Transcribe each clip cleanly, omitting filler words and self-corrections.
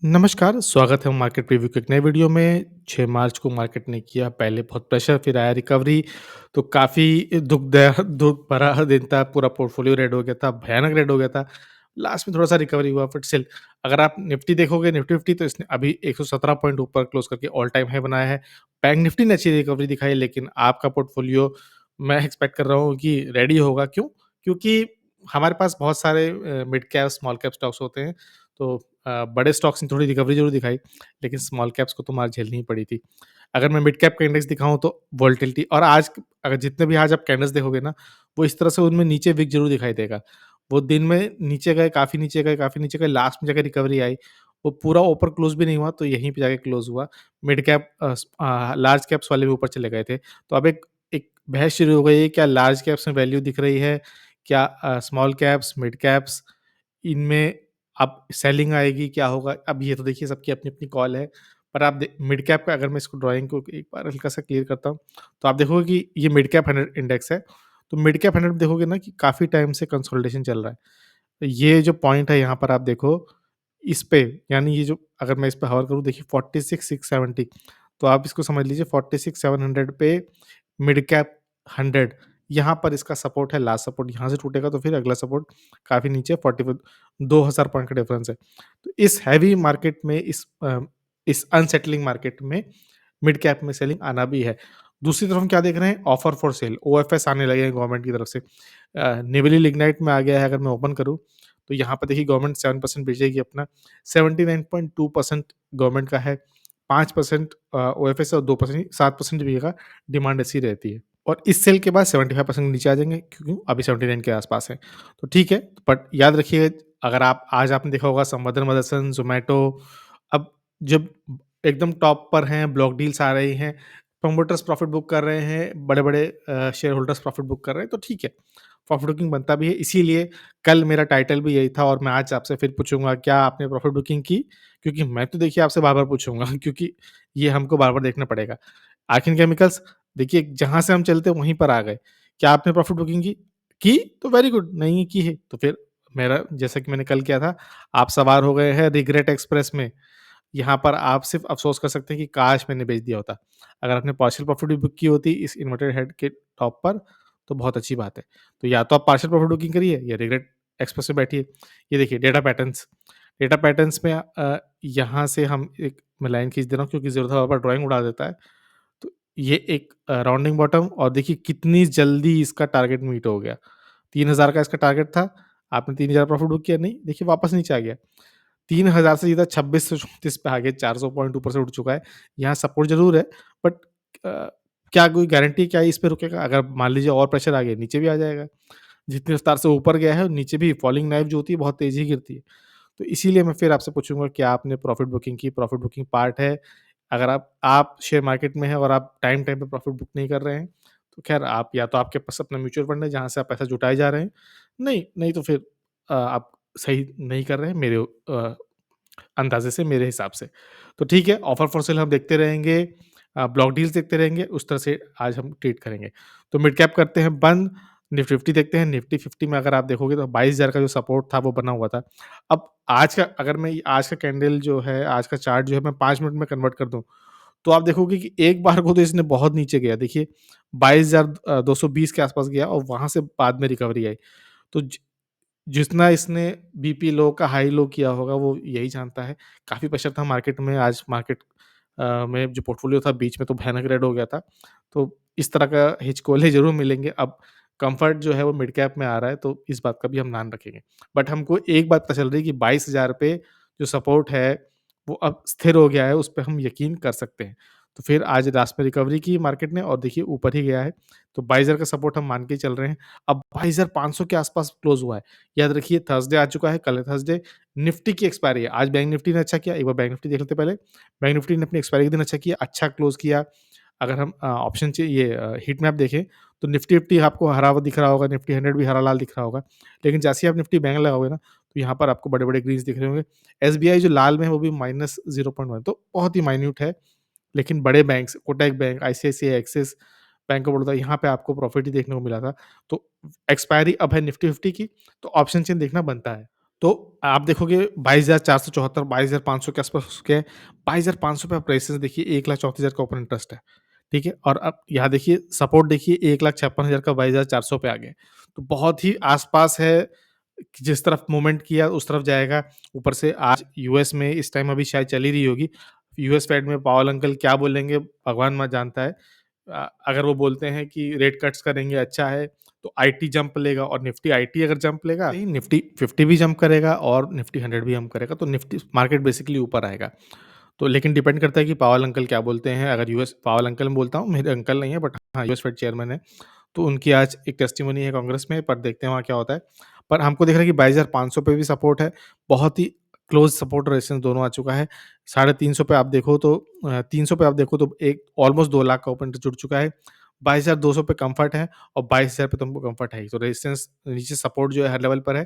नमस्कार, स्वागत है मार्केट रिव्यू के एक नए वीडियो में। 6 मार्च को मार्केट ने किया पहले बहुत प्रेशर फिर आया रिकवरी, तो काफ़ी दुःख भरा दिन था, पूरा पोर्टफोलियो रेड हो गया था, भयानक रेड हो गया था। लास्ट में थोड़ा-सा रिकवरी हुआ बट स्टिल अगर आप निफ्टी देखोगे निफ्टी फिफ्टी तो इसने अभी 117 पॉइंट ऊपर क्लोज़ करके ऑल टाइम हाई बनाया है। बैंक निफ्टी ने अच्छी रिकवरी दिखाई लेकिन आपका पोर्टफोलियो मैं एक्सपेक्ट कर रहा हूँ कि रेडी होगा। क्यों? क्योंकि हमारे पास बहुत सारे mid cap, small cap stocks होते हैं, तो बड़े स्टॉक्स ने थोड़ी रिकवरी ज़रूर दिखाई, लेकिन स्मॉल कैप्स को तो मार झेलनी ही पड़ी थी। अगर मैं मिड कैप का इंडेक्स दिखाऊँ तो वोलेटिलिटी और आज अगर जितने भी आज आप कैंडल्स देखोगे ना, वो इस तरह से उनमें नीचे विक ज़रूर दिखाई देगा। वो दिन में नीचे गए, काफ़ी नीचे गए, काफ़ी नीचे गए, लास्ट में जाके रिकवरी आई। वो पूरा ऊपर क्लोज़ भी नहीं हुआ, तो यहीं पे जाके क्लोज़ हुआ। मिड कैप लार्ज कैप्स वाले भी ऊपर चले गए थे। तो अब एक एक बहस शुरू हो गई है, क्या लार्ज कैप्स में वैल्यू दिख रही है? क्या स्मॉल कैप्स, मिड कैप्स इनमें अब सेलिंग आएगी, क्या होगा? अब ये तो देखिए सबकी अपनी-अपनी कॉल है। पर आप दे मिड कैप का अगर मैं इसको ड्राइंग को एक बार हल्का-सा क्लियर करता हूँ, तो आप देखोगे कि ये मिड कैप 100 इंडेक्स है। तो मिड कैप 100 देखोगे ना कि काफ़ी टाइम से कंसोलिडेशन चल रहा है। तो ये जो पॉइंट है यहाँ पर आप देखो, इस पे यानी ये जो अगर मैं इस पे होवर करूँ देखिए 46,670 तो आप इसको समझ लीजिए 46,700 पे मिड कैप 100 यहाँ पर इसका सपोर्ट है, लास्ट सपोर्ट यहाँ से टूटेगा तो फिर अगला सपोर्ट काफ़ी नीचे 40 2000 पॉइंट का डिफरेंस है। तो इस हेवी मार्केट में इस अनसेटलिंग मार्केट में मिड कैप में सेलिंग आना भी है। दूसरी तरफ हम क्या देख रहे हैं? ऑफर फॉर सेल ओएफएस आने लगे हैं गवर्नमेंट की तरफ से। निवली लिग्नाइट में आ गया है अगर मैं ओपन करूँ, तो यहाँ पर देखिए गवर्नमेंट 7% बेचेगी अपना, 79.2% गवर्नमेंट का है, 5% ओएफएस और 2% 7% बिकेगा, डिमांड ऐसी रहती है। और इस सेल के बाद 75% नीचे आ जाएँगे क्योंकि अभी 79 के आस-पास है। तो ठीक है, बट याद रखिए अगर आप आज आपने देखा होगा संवर्धन मदरसन, ज़ोमैटो अब जब एकदम टॉप पर हैं, ब्लॉक डील्स आ रही हैं, प्रमोटर्स प्रॉफिट बुक कर रहे हैं, बड़े-बड़े शेयर होल्डर्स प्रॉफिट बुक कर रहे हैं, तो ठीक है, प्रॉफिट बुकिंग बनता भी है। इसीलिए कल मेरा टाइटल भी यही था और मैं आज आपसे फिर पूछूँगा, क्या आपने प्रॉफिट बुकिंग की? क्योंकि मैं तो देखिए आपसे बार-बार पूछूँगा क्योंकि ये हमको बार-बार देखना पड़ेगा। आर्किन केमिकल्स देखिए जहाँ से हम चलते वहीं पर आ गए। क्या आपने प्रॉफिट बुकिंग की? की तो वेरी गुड, नहीं की है तो फिर मेरा जैसा कि मैंने कल किया था, आप सवार हो गए हैं रिग्रेट एक्सप्रेस में। यहाँ पर आप सिर्फ़ अफ़सोस कर सकते हैं कि काश मैंने बेच दिया होता। अगर आपने पार्शियल प्रॉफ़िट भी बुक की होती इस इन्वर्टेड हेड के टॉप पर, तो बहुत अच्छी बात है। तो या तो आप पार्शियल प्रॉफ़िट बुकिंग करिए या रिग्रेट एक्सप्रेस में बैठिए। ये देखिए डेटा पैटर्न्स में यहाँ से हम एक मैं लाइन खींच दे रहा हूँ क्योंकि ज़रूरत है बार-बार ड्राइंग उड़ा देता है। तो ये एक राउंडिंग बॉटम और देखिए कितनी जल्दी इसका टारगेट मीट हो गया। 3000 का इसका टारगेट था, आपने 3000 प्रॉफ़िट बुक किया, नहीं, देखिए वापस नीचे आ गया। 3000 से सीधा 2634 पे आ गए, 400 पॉइंट ऊपर से उठ चुका है। यहाँ सपोर्ट ज़रूर है बट क्या कोई गारंटी क्या है इस पे रुकेगा? अगर मान लीजिए और प्रेशर आ गया, नीचे भी आ जाएगा। जितनी रफ्तार से ऊपर गया है, नीचे भी फॉलिंग नाइफ जो होती है बहुत तेज़ी गिरती है। तो इसीलिए मैं फिर आपसे पूछूँगा क्या आपने प्रॉफिट बुकिंग की? प्रॉफिट बुकिंग पार्ट है। अगर आप शेयर मार्केट में हैं और आप टाइम-टाइम पे प्रॉफिट बुक नहीं कर रहे हैं, तो ख़ैर आप या तो आपके पास अपना म्यूचुअल फंड है जहाँ से आप पैसा जुटाए जा रहे हैं, नहीं तो फिर आप सही नहीं कर रहे हैं अंदाज़े से मेरे हिसाब से। तो ठीक है, ऑफर फॉर सेल हम देखते रहेंगे, ब्लॉक डील्स देखते रहेंगे, उस तरह से आज हम ट्रीट करेंगे। तो मिड कैप करते हैं बंद, निफ्टी 50 देखते हैं, निफ्टी 50 में अगर आप देखोगे तो 22,000 का जो सपोर्ट था वो बना हुआ था। अब आज का अगर मैं आज का कैंडल जो है, आज का चार्ट जो है मैं 5 मिनट में कन्वर्ट कर दूँ, तो आप देखोगे कि एक बार को तो इसने बहुत नीचे गया, देखिए 22,220 के आस-पास गया और वहाँ से बाद में रिकवरी आई। तो जितना इसने बीपी लो का हाई लो किया होगा वो यही जानता है। काफ़ी प्रेशर था मार्केट में, आज मार्केट में जो पोर्टफ़ोलियो था बीच में तो भयानक रेड हो गया था। तो इस तरह का हिचकोले ज़रूर मिलेंगे। अब कम्फ़र्ट जो है वो मिड कैप में आ रहा है तो इस बात का भी हम ध्यान रखेंगे। बट हमको एक बात पता चल रही है कि 22,000 पे जो सपोर्ट है वो अब स्थिर हो गया है, उस पे हम यकीन कर सकते हैं। तो फिर आज लास्ट में रिकवरी की मार्केट ने और देखिए ऊपर ही गया है। तो 22,000 का सपोर्ट हम मान के चल रहे हैं। अब 22,500 के आस-पास क्लोज़ हुआ है। याद रखिए थर्सडे आ चुका है, कल है थर्सडे, निफ्टी की एक्सपायरी है। आज बैंक निफ्टी ने अच्छा किया, एक बार बैंक निफ्टी देख लेते हैं पहले। बैंक निफ्टी ने अपनी एक्सपायरी के दिन अच्छा किया, अच्छा क्लोज़ किया। अगर हम ऑप्शन चे ये हीट मैप देखें, तो निफ्टी फिफ्टी आपको हरा हुआ दिख रहा होगा, निफ्टी 100 भी हरा लाल दिख रहा होगा। लेकिन जैसे ही आप निफ्टी बैंक लगाओगे ना, तो यहाँ पर आपको बड़े-बड़े ग्रीन्स दिख रहे होंगे। एसबीआई जो लाल में है, वो भी माइनस 0.1 तो बहुत ही माइन्यूट है। लेकिन बड़े banks Kotak bank, ICICI, axis, bank of Baroda यहाँ पे आपको प्रॉफिट ही देखने को मिला था। तो एक्सपायरी अब है निफ्टी 50 की, तो ऑप्शन चेन देखना बनता है। तो आप देखोगे 22,474 22,500 के आस-पास उसके 22,500 पे आप रेजिस्टेंस देखिए 1,34,000 का ओपन इंटरेस्ट है, ठीक है? और अब यहाँ देखिए सपोर्ट देखिए 1,56,000 का 22,400 पे आ गया। तो बहुत ही आस-पास है, कि जिस तरफ मूवमेंट किया उस तरफ जाएगा। ऊपर से आज यूएस में इस टाइम अभी शायद चल ही रही होगी। यूएस फेड में पावेल अंकल क्या बोलेंगे भगवान माँ जानता है। अगर वो बोलते हैं कि रेट कट्स करेंगे अच्छा है, तो आईटी जंप लेगा और निफ्टी आईटी अगर जंप लेगा, नहीं निफ्टी 50 भी जंप करेगा और निफ्टी 100 भी जंप करेगा, तो निफ्टी मार्केट बेसिकली ऊपर आएगा। तो लेकिन डिपेंड करता है कि पावेल अंकल क्या बोलते हैं। अगर यूएस पावेल अंकल मैं बोलता हूँ, मेरे अंकल नहीं है बट हाँ, यूएस फेड चेयरमैन है। तो उनकी आज एक टेस्टिमनी है कांग्रेस में, पर देखते हैं वहाँ क्या होता है। पर हमको दिख रहा है कि 22,500 पे भी सपोर्ट है। बहुत ही क्लोज़ सपोर्ट रेजिस्टेंस दोनों आ चुका है। 350 पे आप देखो तो 300 पे आप देखो तो एक ऑलमोस्ट 2 लाख का ओपन इंटरेस्ट जुड़ चुका है। 22,200 पे कम्फर्ट है और 22,000 पे तुमको कम्फर्ट है ही। तो रेजिस्टेंस नीचे सपोर्ट जो है हर लेवल पर है।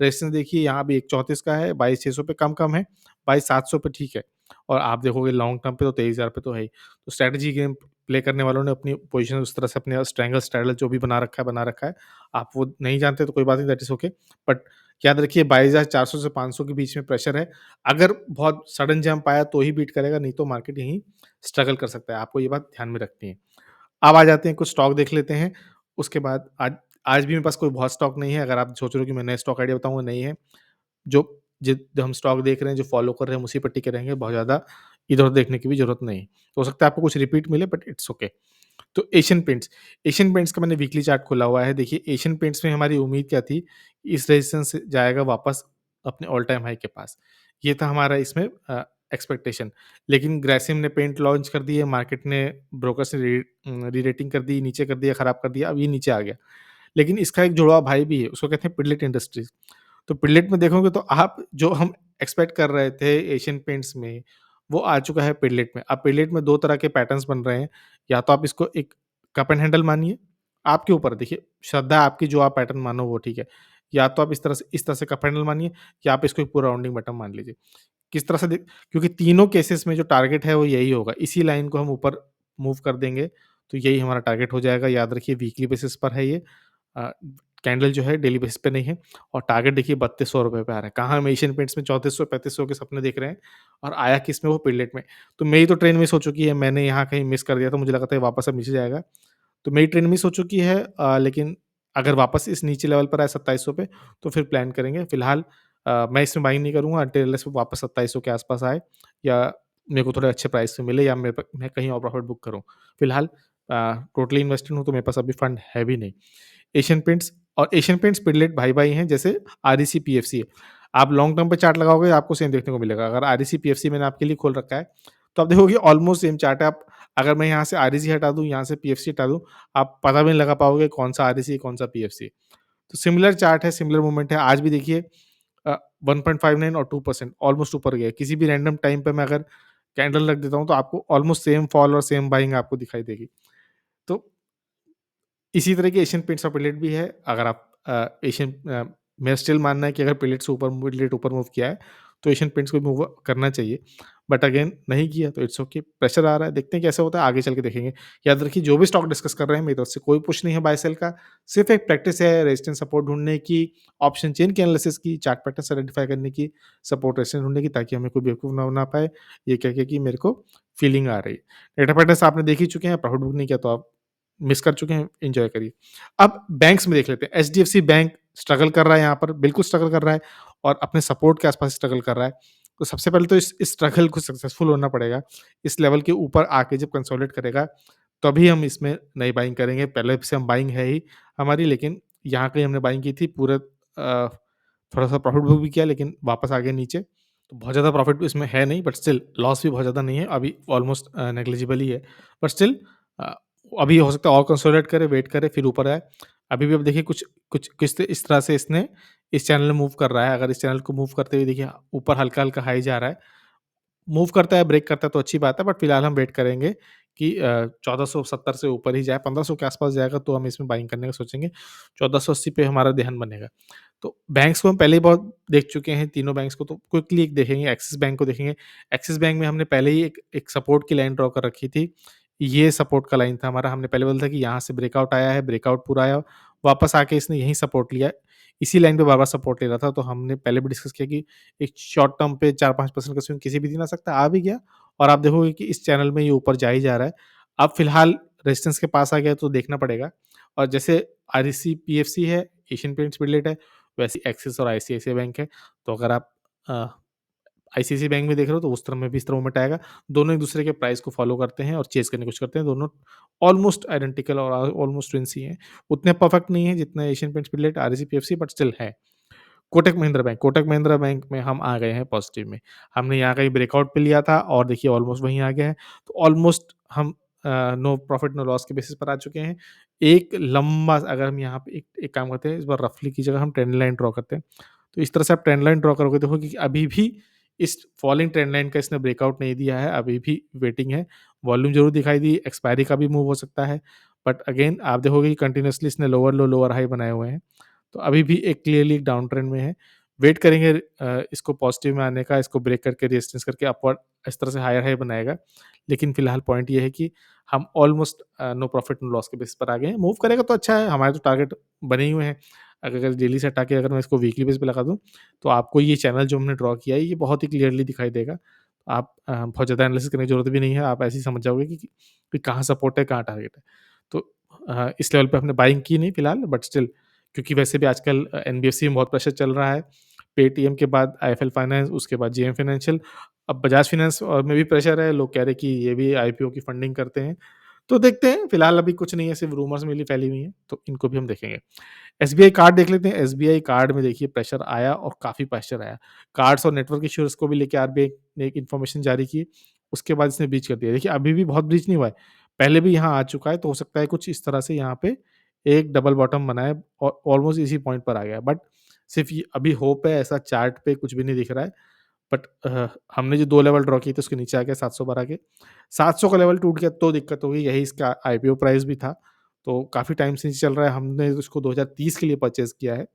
रेजिस्टेंस देखिए यहाँ भी 134 का है, 22,600 पे कम है, 22,700 पे ठीक है। और आप देखोगे लॉन्ग टर्म पे तो 23,000 पे तो है ही। तो स्ट्रैटेजी गेम प्ले करने वालों ने अपनी पोजीशन उस तरह से अपने ट्रायंगल स्ट्रैडल जो भी बना रखा है। आप वो नहीं जानते तो कोई बात नहीं, दैट इज़ ओके। बट याद रखिए 22,400 से 500 के बीच में प्रेशर है। अगर बहुत सडन जंप आया तो ही बीट करेगा, नहीं तो मार्केट यहीं स्ट्रगल कर सकता है। आपको ये बात ध्यान में रखनी है। अब आ जाते हैं कुछ स्टॉक देख लेते हैं। उसके बाद आज आज भी मेरे पास कोई बहुत स्टॉक नहीं है। अगर आप सोच रहे हो कि मैं नए स्टॉक आइडिया बताऊँगा, नहीं है। जो जो हम स्टॉक देख रहे हैं, जो फॉलो कर रहे हैं, हम उसी पे टिके रहेंगे। बहुत ज़्यादा इधर-उधर देखने की भी ज़रूरत नहीं है। हो सकता है आपको कुछ रिपीट मिले बट इट्स ओके। तो एशियन पेंट्स का मैंने वीकली चार्ट खोला हुआ है। देखिए एशियन पेंट्स में हमारी उम्मीद क्या थी, इस रेजिस्टेंस से जाएगा वापस अपने ऑल टाइम हाई के पास। ये था हमारा इसमें एक्सपेक्टेशन। लेकिन ग्रेसिम ने पेंट लॉन्च कर दिए, मार्केट ने ब्रोकर्स ने री-रेटिंग कर दी, नीचे कर दिया, खराब कर दिया, अब ये नीचे आ गया। लेकिन इसका एक जुड़वा भाई भी है, उसको कहते हैं पिडलेट इंडस्ट्रीज़। तो पिडलेट में देखोगे तो आप जो हम एक्सपेक्ट कर रहे थे एशियन पेंट्स में, वो आ चुका है पिडलेट में। अब पिडलेट में 2 तरह के पैटर्न्स बन रहे हैं। या तो आप इसको एक कप एंड हैंडल मानिए, आपके ऊपर है देखिए, श्रद्धा आपकी, जो आप पैटर्न मानो वो ठीक है। या तो आप इस तरह से कप हैंडल मानिए, या आप इसको एक पूरा राउंडिंग बॉटम मान लीजिए। किस तरह से देख, क्योंकि तीनों केसेस में जो टारगेट है वो यही होगा। इसी लाइन को हम ऊपर मूव कर देंगे, तो यही हमारा टारगेट हो जाएगा। याद रखिए वीकली बेसिस पर है ये। अ, कैंडल जो है डेली बेसिस पे नहीं है। और टारगेट देखिए ₹3200 पे आ रहा है। कहाँ हम एशियन पेंट्स में 3400-3500 के सपने देख रहे हैं, और आया किसमें, वो पिडलेट में। तो मेरी तो ट्रेन मिस हो चुकी है, मैंने यहाँ कहीं मिस कर दिया था, मुझे लगा था ये वापस अब नीचे जाएगा। तो मेरी ट्रेन मिस हो चुकी है, लेकिन अगर वापस इस नीचे लेवल पर आए 2700 पे, तो फिर प्लान करेंगे। फिलहाल मैं इसमें बाइंग नहीं करूँगा अनटिल अनलेस वो वापस 2700 के आस-पास आए, या मेरे को थोड़े अच्छे प्राइस पे मिले, या मैं कहीं और प्रॉफिट बुक करूँ। फिलहाल टोटली इन्वेस्टेड हूँ, तो मेरे पास अभी फंड है भी नहीं। एशियन पेंट्स और एशियन पेंट्स पिडलेट भाई-भाई हैं, जैसे आरईसी, पीएफसी है। आप लॉन्ग टर्म पे चार्ट लगाओगे, आपको सेम देखने को मिलेगा। अगर आरईसी, पीएफसी मैंने आपके लिए खोल रखा है, तो आप देखोगे ऑलमोस्ट सेम चार्ट है। आप अगर मैं यहाँ से आरईसी हटा दूँ, यहाँ से पीएफसी हटा दूँ, आप पता भी नहीं लगा पाओगे कौन-सा आरईसी, कौन-सा पीएफसी। तो सिमिलर चार्ट है, सिमिलर मूवमेंट है। आज भी देखिए 1.59 और 2% ऑलमोस्ट ऊपर गया है। किसी भी रैंडम टाइम पे मैं अगर कैंडल रख देता हूँ, तो आपको ऑलमोस्ट सेम फॉल और सेम बाइंग आपको दिखाई देगी। तो इसी तरह की एशियन पेंट्स और पिलेट भी है। अगर आप मेरा स्टिल मानना है कि अगर पिलेट ऊपर मूव किया है, तो एशियन पेंट्स को मूव करना चाहिए। बट अगेन नहीं किया तो इट्स ओके, प्रेशर आ रहा है, देखते हैं कैसे होता है, आगे चल के देखेंगे। याद रखिए जो भी स्टॉक डिस्कस कर रहे हैं, मेरी तरफ से कोई पुश नहीं है बाय सेल का, सिर्फ एक प्रैक्टिस है रेजिस्टेंस सपोर्ट ढूँढने की, ऑप्शन चेन के एनालिसिस की, चार्ट पैटर्न्स आइडेंटिफाई करने की, सपोर्ट रेजिस्टेंस ढूँढने की, ताकि हमें कोई बेवकूफ ना बना पाए, ये कह के कि मेरे को फीलिंग आ रही है। डेटा पैटर्न्स आपने देख ही चुके हैं, प्रॉफिट बुक नहीं किया तो आप मिस कर चुके हैं, एन्जॉय करिए। अब बैंक्स में देख लेते हैं। एचडीएफसी बैंक स्ट्रगल कर रहा है यहाँ पर, बिल्कुल स्ट्रगल कर रहा है, और अपने सपोर्ट के आस-पास स्ट्रगल कर रहा है। तो सबसे पहले तो इस स्ट्रगल को सक्सेसफुल होना पड़ेगा। इस लेवल के ऊपर आके जब कंसोलिडेट करेगा, तभी हम इसमें नई बाइंग करेंगे। पहले से हम बाइंग है ही हमारी, लेकिन यहाँ कहीं हमने बाइंग की थी, पूरा थोड़ा-सा प्रॉफिट बुक भी किया, लेकिन वापस आ गए नीचे। तो बहुत ज़्यादा प्रॉफिट इसमें है नहीं, बट स्टिल लॉस भी बहुत ज़्यादा नहीं है, अभी ऑलमोस्ट नेग्लिजिबल ही है। बट स्टिल अ, अभी हो सकता है और कंसोलिडेट करे, वेट करे, फिर ऊपर आए। अभी भी अब देखिए कुछ कुछ किस इस तरह से इसने इस चैनल में मूव कर रहा है। अगर इस चैनल को मूव करते हुए देखिए ऊपर हल्का-हल्का हाई जा रहा है। मूव करता है, ब्रेक करता है तो अच्छी बात है, बट फिलहाल हम वेट करेंगे कि 1470 से ऊपर ही जाए, 1500 के आस-पास जाएगा तो हम इसमें बाइंग करने का सोचेंगे। 1480 पे हमारा ध्यान बनेगा। तो बैंक्स को हम पहले ही बहुत देख चुके हैं, तीनों बैंक्स को, तो क्विकली एक देखेंगे, एक्सिस बैंक को देखेंगे। एक्सिस बैंक में हमने पहले ही एक एक सपोर्ट की लाइन ड्रॉ कर रखी थी। ये सपोर्ट का लाइन था हमारा, हमने पहले बोला था कि यहाँ से ब्रेकआउट आया है, ब्रेकआउट पूरा आया, वापस आके इसने यहीं सपोर्ट लिया। इसी लाइन पे बार-बार सपोर्ट ले रहा था, तो हमने पहले भी डिस्कस किया कि एक शॉर्ट टर्म पे 4-5% का स्विंग किसी भी दिन आ सकता है, आ भी गया और आप देखोगे कि इस चैनल में ये ऊपर जा ही जा रहा है। अब फिलहाल रेजिस्टेंस के पास आ गया है तो देखना पड़ेगा और जैसे आरईसी, पीएफसी है, एशियन पेंट्स फिडलेट है, वैसे एक्सिस और आईसीआईसीआई बैंक है। तो अगर आप अ, आईसीआईसीआई बैंक में देख रहे हो तो उस तरह में भी इस तरह मूवमेंट आएगा। दोनों एक-दूसरे के प्राइस को फ़ॉलो करते हैं और चेज़ करने की कोशिश करते हैं। दोनों ऑलमोस्ट आइडेंटिकल और ऑलमोस्ट ट्विन्स ही हैं। उतने परफेक्ट नहीं है जितना Asian Paints Pidilite, REC, PFC but still है। कोटक महिंद्रा बैंक में हम आ गए हैं पॉज़िटिव में। हमने यहाँ कहीं ब्रेकआउट पे लिया था और देखिए ऑलमोस्ट वहीं आ गया है। तो ऑलमोस्ट हम नो प्रॉफिट नो लॉस के बेसिस पर आ चुके हैं। एक लंबा अगर हम यहाँ पे एक एक काम करते हैं, इस बार रफली की जगह हम ट्रेंड लाइन ड्रॉ करते हैं। तो इस तरह से आप ट्रेंड लाइन ड्रॉ करोगे देखोगे कि अभी भी इस फॉलिंग ट्रेंड लाइन का इसने ब्रेकआउट नहीं दिया है, अभी भी वेटिंग है। वॉल्यूम ज़रूर दिखाई दी, एक्सपायरी का भी मूव हो सकता है। बट अगेन आप देखोगे कि कंटीन्यूअसली इसने लोअर लो, लोअर हाई बनाए हुए हैं। तो अभी भी एक क्लियरली एक डाउन ट्रेंड में है। वेट करेंगे इसको पॉज़िटिव में आने का, इसको ब्रेक करके रेजिस्टेंस करके अपवर्ड इस तरह से हायर हाई बनाएगा। लेकिन फिलहाल पॉइंट ये है कि हम almost no profit no loss के बेसिस पर आ गए हैं। मूव करेगा तो अच्छा है, हमारे तो टारगेट बने ही हुए हैं। अगर डेली से हटा के अगर मैं इसको वीकली बेस पे लगा दूँ, तो आपको ये चैनल जो हमने ड्रॉ किया है, ये बहुत ही क्लियरली दिखाई देगा। आप बहुत ज़्यादा एनालिसिस करने की ज़रूरत भी नहीं है, आप ऐसे ही समझ जाओगे कि कहाँ सपोर्ट है, कहाँ टारगेट है। तो इस लेवल पे हमने बाइंग की नहीं फिलहाल बट स्टिल क्योंकि वैसे भी आजकल एनबीएफसी में बहुत प्रेशर चल रहा है। पेटीएम के बाद आईएफएल फाइनेंस, उसके बाद जेएम फाइनेंशियल, अब बजाज फाइनेंस में भी प्रेशर है। लोग कह रहे हैं कि ये भी आईपीओ की फंडिंग करते हैं। तो देखते हैं, फिलहाल अभी कुछ नहीं है, सिर्फ रूमर्स मिली फैली हुई हैं, तो इनको भी हम देखेंगे। एसबीआई कार्ड देख लेते हैं। एसबीआई कार्ड में देखिए प्रेशर आया और काफ़ी प्रेशर आया। कार्ड्स और नेटवर्क इश्यूज़ को भी लेके आरबीआई ने एक इन्फॉर्मेशन जारी की, उसके बाद इसने ब्रीच कर दिया। देखिए अभी भी बहुत ब्रीच नहीं हुआ है, पहले भी यहाँ आ चुका है, तो हो सकता है कुछ इस तरह से यहाँ पे एक डबल बॉटम बना है और ऑलमोस्ट इसी पॉइंट पर आ गया है। बट सिर्फ ये अभी होप है, ऐसा चार्ट पे कुछ भी नहीं दिख रहा है। बट हमने जो 2 लेवल ड्रॉ किए थे उसके नीचे आ गया 712 के। 700 का लेवल टूट गया तो दिक्कत होगी, यही इसका आईपीओ प्राइस भी था। तो काफ़ी टाइम से नीचे चल रहा है, हमने इसको 2030 के लिए परचेज़ किया है।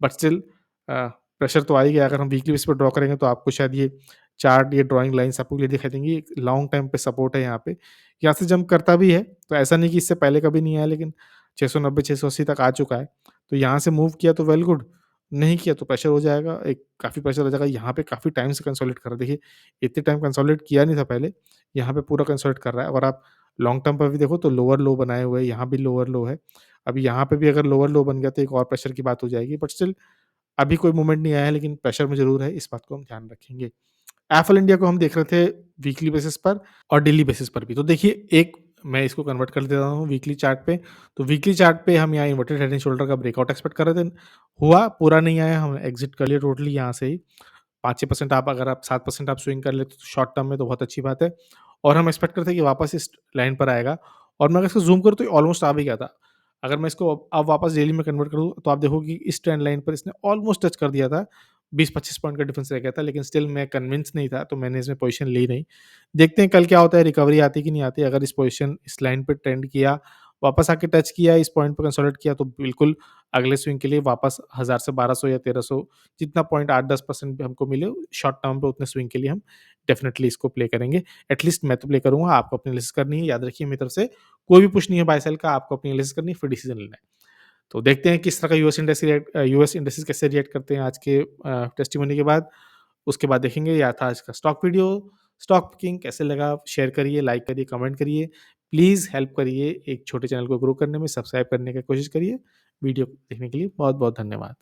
बट स्टिल प्रेशर तो आ ही गया। अगर हम वीकली बेस पे ड्रॉ करेंगे तो आपको शायद ये चार्ट, ये ड्राइंग लाइन्स आपको क्लियर दिखाई देंगी। एक लॉन्ग टाइम पे सपोर्ट है यहाँ पे। यहाँ से जंप करता भी है, तो ऐसा नहीं कि इससे पहले कभी नहीं आया, लेकिन 690, 680 तक आ चुका है। तो यहाँ से मूव किया तो वेल गुड, नहीं किया तो प्रेशर हो जाएगा, एक काफ़ी प्रेशर हो जाएगा। यहाँ पे काफ़ी टाइम से कंसोलिडेट कर रहा है। देखिए, इतने टाइम कंसोलिडेट किया नहीं था पहले, यहाँ पे पूरा कंसोलिडेट कर रहा है। और आप लॉन्ग टर्म पर भी देखो तो लोअर लो बनाए हुए हैं, यहाँ भी लोअर लो है। अभी यहाँ पे भी अगर लोअर लो बन गया तो एक और प्रेशर की बात हो जाएगी। बट स्टिल अभी कोई मूवमेंट नहीं आया है, लेकिन प्रेशर में ज़रूर है, इस बात को हम ध्यान रखेंगे। एफएल इंडिया को हम देख रहे थे वीकली बेसिस पर और डेली बेसिस पर भी। तो देखिए, एक मैं इसको कन्वर्ट कर देता हूँ वीकली चार्ट पे। तो वीकली चार्ट पे हम यहाँ इन्वर्टेड हेड एंड शोल्डर का ब्रेकआउट एक्सपेक्ट कर रहे थे। हुआ, पूरा नहीं आया, हम एग्ज़िट कर लिए टोटली यहाँ से ही। 5-6% आप अगर आप 7% आप स्विंग कर लेते तो शॉर्ट टर्म में तो बहुत अच्छी बात है। और हम एक्सपेक्ट करते हैं कि वापस इस लाइन पर आएगा और मैं अगर इसको ज़ूम करूँ तो ऑलमोस्ट आ भी गया था। अगर मैं इसको अब वापस डेली में कन्वर्ट करूँ तो आप देखोगे कि इस ट्रेंड लाइन पर इसने ऑलमोस्ट टच कर दिया था। 20-25 पॉइंट का डिफरेंस रह गया था, लेकिन स्टिल मैं कन्विंस नहीं था, तो मैंने इसमें पोज़ीशन ली नहीं। देखते हैं कल क्या होता है, रिकवरी आती है कि नहीं आती। अगर इस पोज़ीशन इस लाइन पे ट्रेंड किया, वापस आके टच किया, इस पॉइंट पे कंसोलिडेट किया, तो बिल्कुल अगले स्विंग के लिए वापस 1000 से 1200 या 1300 जितना पॉइंट 8-10% भी हमको मिले शॉर्ट टर्म पे, उतने स्विंग के लिए हम डेफिनिटली इसको प्ले करेंगे। एटलीस्ट मैं तो प्ले करूँगा, आपको अपनी एनालिसिस करनी है। याद रखिए मेरी तरफ से कोई भी पुश नहीं है बाय सेल का, आपको अपनी एनालिसिस करनी है, फिर डिसीजन लेना है। तो देखते हैं किस तरह का यूएस इंडेक्स कैसे रिएक्ट करते हैं आज के टेस्टिमोनी के बाद। उसके बाद देखेंगे। या था आज का स्टॉक वीडियो। स्टॉक पिकिंग कैसे लगा शेयर करिए, लाइक करिए, कमेंट करिए। प्लीज़ हेल्प करिए एक छोटे चैनल को ग्रो करने में, सब्सक्राइब करने की कोशिश करिए। वीडियो देखने के लिए बहुत-बहुत धन्यवाद।